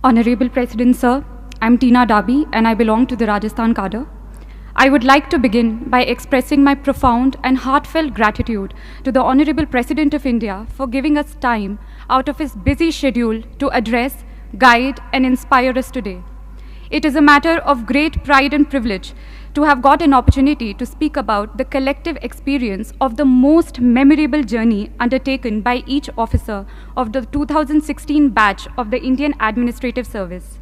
Honorable President Sir, I'm Tina Dabi and I belong to the Rajasthan cadre. I would like to begin by expressing my profound and heartfelt gratitude to the Honorable President of India for giving us time out of his busy schedule to address, guide and inspire us today. It is a matter of great pride and privilege to have got an opportunity to speak about the collective experience of the most memorable journey undertaken by each officer of the 2016 batch of the Indian Administrative Service.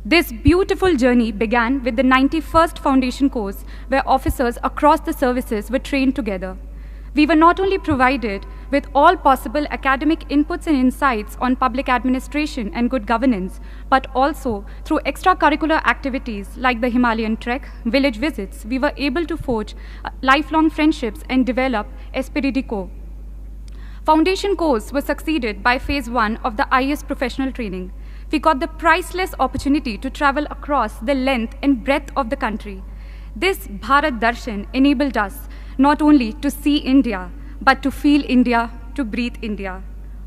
This beautiful journey began with the 91st Foundation course, where officers across the services were trained together. We were not only provided with all possible academic inputs and insights on public administration and good governance, but also through extracurricular activities like the Himalayan trek, village visits, we were able to forge lifelong friendships and develop esprit de corps. Foundation course was succeeded by phase 1 of the IAS professional training. We got the priceless opportunity to travel across the length and breadth of the country. This Bharat Darshan enabled us not only to see India, but to feel India, to breathe India.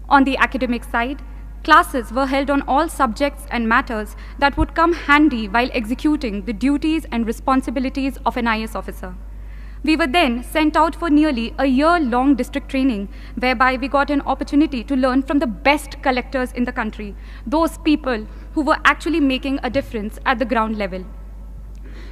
On the academic side, classes were held on all subjects and matters that would come handy while executing the duties and responsibilities of an IAS officer. We were then sent out for nearly a year-long district training, whereby we got an opportunity to learn from the best collectors in the country, those people who were actually making a difference at the ground level.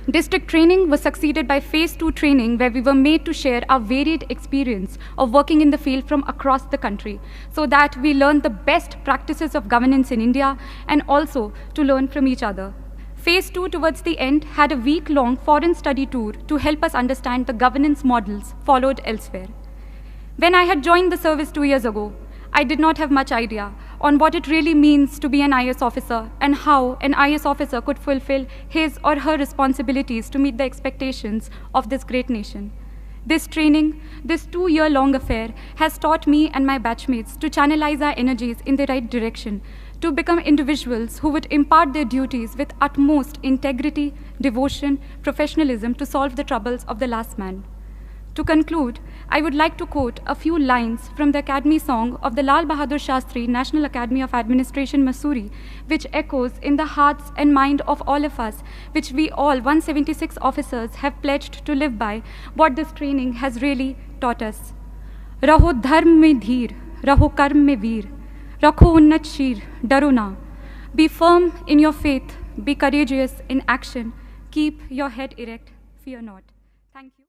District training was succeeded by phase 2 training, where we were made to share our varied experience of working in the field from across the country, so that we learned the best practices of governance in India and also to learn from each other. Phase 2 towards the end had a week-long foreign study tour to help us understand the governance models followed elsewhere. When I had joined the service 2 years ago, I did not have much idea on what it really means to be an IAS officer and how an IAS officer could fulfill his or her responsibilities to meet the expectations of this great nation. This training, this 2-year-long affair, has taught me and my batchmates to channelize our energies in the right direction, to become individuals who would impart their duties with utmost integrity, devotion, professionalism to solve the troubles of the last man. To conclude, I would like to quote a few lines from the Academy song of the Lal Bahadur Shastri National Academy of Administration, Mussoorie, which echoes in the hearts and mind of all of us, which we all 176 officers have pledged to live by, what this training has really taught us. Raho dharm mein dheer, raho karm mein veer, rakho unnat sheer, daro na. Be firm in your faith, be courageous in action, keep your head erect, fear not. Thank you.